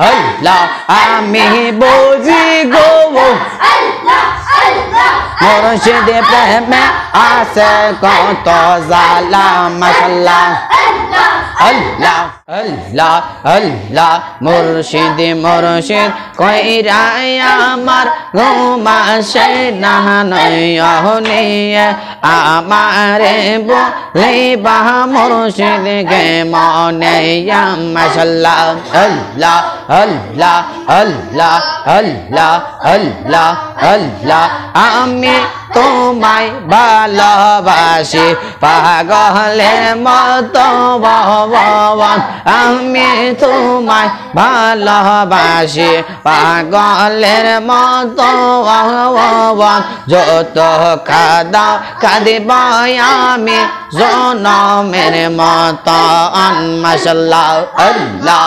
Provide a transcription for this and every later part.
আল্লাহ আমি বুঝি গো মুর্শিদ প্রেমে আছে কত জালা মাশাআল্লাহ আল্লাহ আল্লাহ আল্লাহ মুর্শিদ মুর্শিদ কইরা আমার ঘুম আসে না নয়নে আমারে বলিবা মুর্শিদ গে মনে মাশাআল্লাহ আল্লাহ আল্লাহ আল্লাহ আল্লাহ আল্লাহ আল্লাহ আমি তোমায় ভালোবাসি পাগলের মতো আমি তোমায় ভালোবাসি পাগলের মতো যত কাঁদাও কাঁদিব আমি জনমের মতো মাশাআল্লাহ আল্লাহ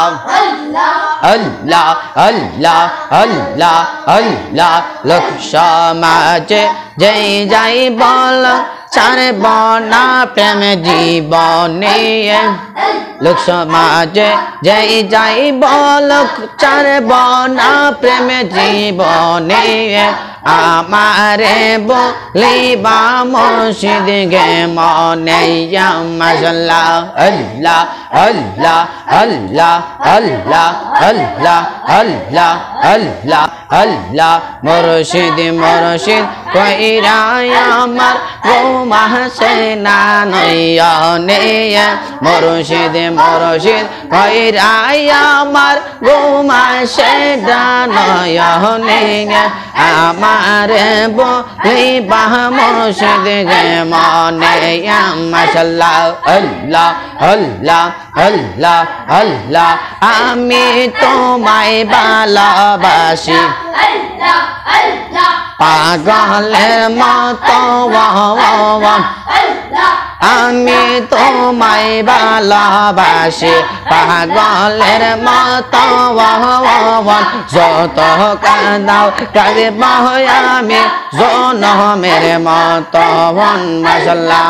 আল্লাহ আল্লাহ আল্লাহ আল্লাহ লোক সমাজে যেই যাই বল ছাড়ব না প্রেম জীবনে লোক সমাজে যেই যাই বল ছাড়ব না প্রেম জীবনে আমারে বলিবা মুর্শিদ গে মনে মাশাআল্লাহ আল্লাহ আল্লাহ আল্লাহ আল্লাহ আল্লাহ আল্লাহ আল্লাহ আল্লাহ মুর্শিদ মুর্শিদ কইরা আমার ঘুম আসে না নয়নে মুর্শিদ মুর্শিদ কইরা আমার ঘুম আসে না নয়নে আমারে বলিবা মুর্শিদ গে মনে মাশাআল্লাহ আল্লাহ আল্লাহ আল্লাহ আল্লাহ আমি তোমায় ভালোবাসি পাগলের মতো আমি তোমায় ভালোবাসি পাগলের মতো যত কাঁদাও কাঁদিব আমি জনমের মতো মাশাআল্লাহ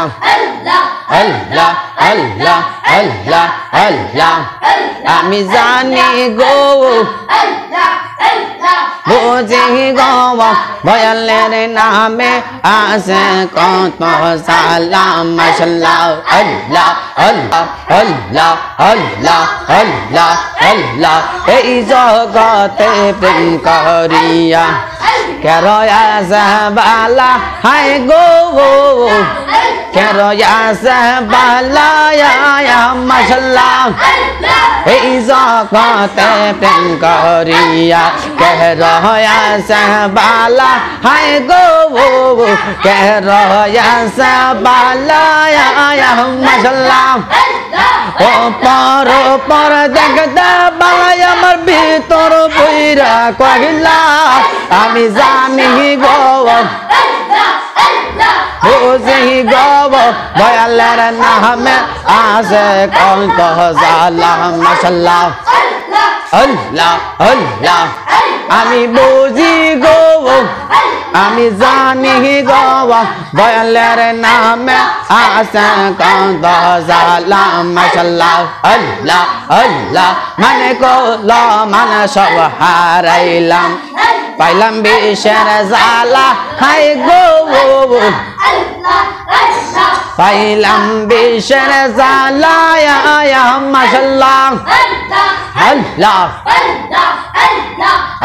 আল্লাহ আল্লাহ আল্লাহ আল্লাহ আমি জানি গো বুঝি গো ভয়ালের নামে আছে কত সালাম মাশাআল্লাহ আল্লাহ আল্লাহ আল্লাহ আল্লাহ আল্লাহ আল্লাহ এই জগতে প্রেম করিয়া কেরো আছে বালা হাই গো কেরো আছে বালা মাশাআল্লাহ এই জগতে প্রেম করিয়া কেরো আছে বালা হাই গো কেরো আছে বালা মাশাআল্লাহ ও পর দেখতে বালাই আমার ভিতর বইরা কহিলা আমি জানি গো বুঝি গো ভয়ালের নামে আছে কত জালা মাশাআল্লাহ আল্লাহ আল্লাহ আমি বুঝি গো আমি জানি গো ভয়ালের নামে আছে কত জালা মাশাআল্লাহ আল্লাহ আল্লাহ মানে কল মানে সব হারাইলাম পাইলাম বিষের জালা হাই গো পাইলাম বিষের জালা মাশাআল্লাহ আল্লাহ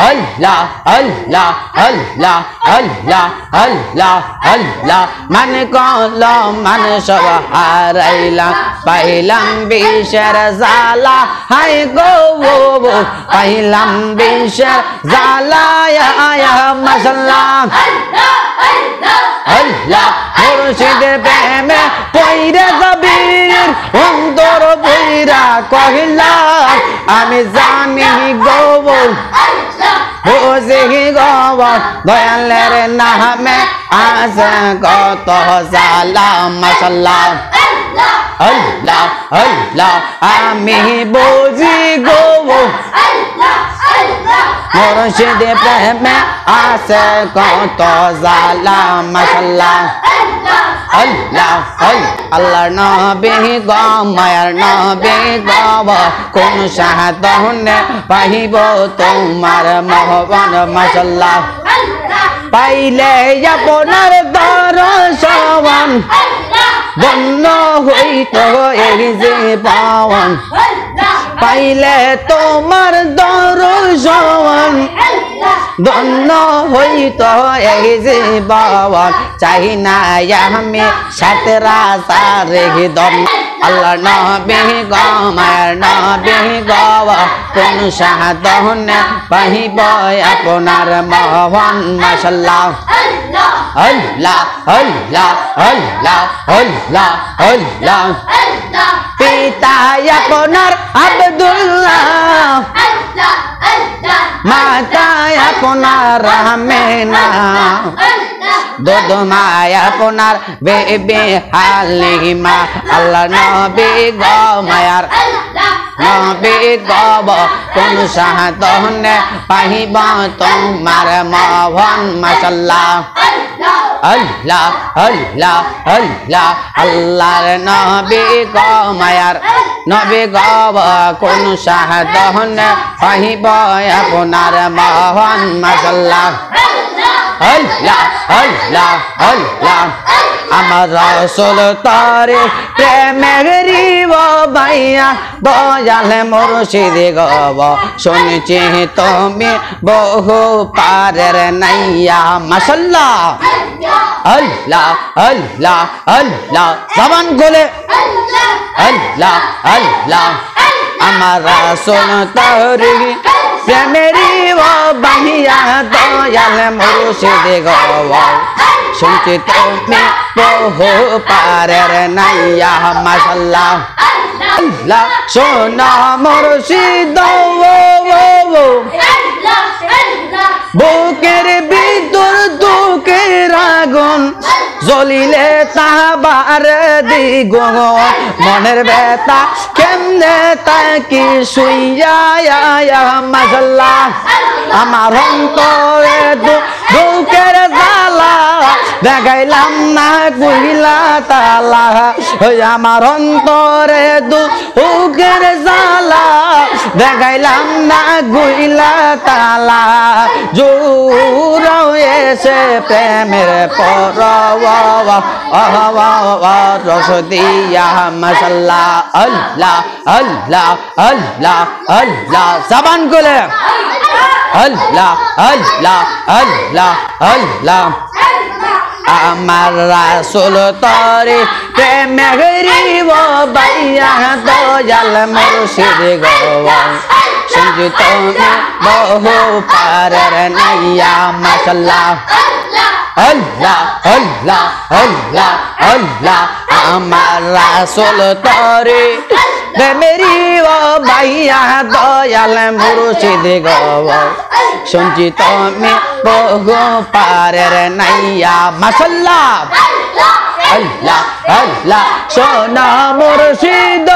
আল্লাহ আল্লাহ আল্লাহ আল্লাহ আল্লাহ আল্লাহ মানে কল মানে সব হারাইলাম পাইলাম বিষের জালা হাই গো পাইলাম বিষের জালা মাশাআল্লাহ আল্লাহ মুর্শিদের প্রেমে পইরা যাবির অন্তর বইরা কহিলা আমি জানি গো বুঝি গো দয়ালের নামে আছে কত জালা মাশাআল্লাহ আল্লাহ আল্লাহ আমি বুঝি গো মুর্শিদ প্রেমে আছে কত জালা মাশাআল্লাহ আল্লাহ আল্লাহ নবী গো মায়ার নবী গো কোন সাধনে পাইব তোমার মোহন মাশাআল্লাহ পাইলে আপনার দর্শন বন্ধ হইত এই জীবন পাইলে তোমার দর্শন ধন্য হইত এই জীবন চাই না আমি সাথে রাজা রেখে দম আল্লাহ নবী গো মায়ার নবী গো কোন সাধনে পাইব আপনার মোহন মাশাআল্লাহ আল্লাহ আল্লাহ আল্লাহ আল্লাহ আল্লাহ পিতা আপনার আব্দুল্লাহ মাতা আপনার আমেনা দুধ মায় আপনার বেবি হালিমা আল্লাহ নবী গো মায়ার নবী গো কোন সাধনে পাইব তোমার মোহন মাশাআল্লাহ আল্লাহ আল্লাহ আল্লাহ আল্লাহর নবী গো মায়ার নবী গো কোন সাধনে পাইব আপনার মোহন মাশাআল্লাহ আল্লাহ আল্লাহ আল্লাহ আমার রাসূল তারে প্রেমের ভাইয়া দয়াল মুর্শিদ গো শুনছি তুমি বহু পারের নাইয়া মাশাআল্লাহ আল্লাহ আল্লাহ আল্লাহ জবান খুলে আল্লাহ আল্লাহ আমার রাসূল তারে প্রেমের ভাইয়া দয়াল মুর্শিদ গো শুনছি তুমি বহু পারের নাইয়া মাশাআল্লাহ আল্লাহ সোনা মুর্শিদ বুকের ভিতর দুঃখের আগুন জ্বলিলে তাহাবার দ্বিগুণ মনের ব্যথা কেমনে তাকি শুইয়া মাশাআল্লাহ আমার অন্তরে দুঃখের জ্বালা দেখাইলাম না কইলা তালা আমার অন্তরে দুঃখের জ্বালা দেখাইলাম না কইলা তালা জোরাও এসে প্রেমের রস দিয়া মাশাআল্লাহ আল্লাহ আল্লাহ আল্লাহ আল্লাহ জবান খুলে আল্লাহ আল্লাহ আল্লাহ আল্লাহ আমার রাসূল তরে প্রেমের ভাইয়া দয়াল মুর্শিদ গো শুনছি তুমি বহু পারের নাইয়া মাশাআল্লাহ আল্লাহ আল্লাহ আল্লাহ আল্লাহ আমার রাসূল তরে প্রেমের ভাইয়া দয়াল মুর্শিদ গো শুনছি তুমি বহু পারের নাইয়া মাশাআল্লাহ আল্লাহ আল্লাহ সোনা মুর্শিদ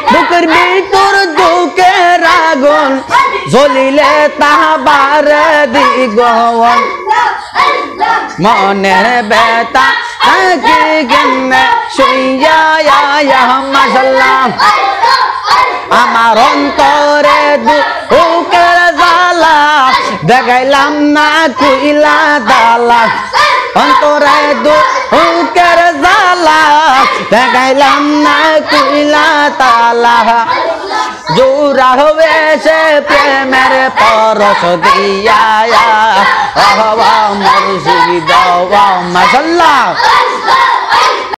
বুকের ভিতর দুঃখের আগুন জ্বলিলে তাহাবার দ্বিগুণ মনের ব্যথা থাকি কেমনে শুইয়া মাশাআল্লাহ আমার অন্তরে দুঃখের জ্বালা দেখাইলাম না কইলা দালা অন্তরে দুঃখের জ্বালা দেখাইলাম না কইলা তালা জোরা হয়েছে প্রেমের পরশ দিয়া মুর্শিদ মাশাআল্লাহ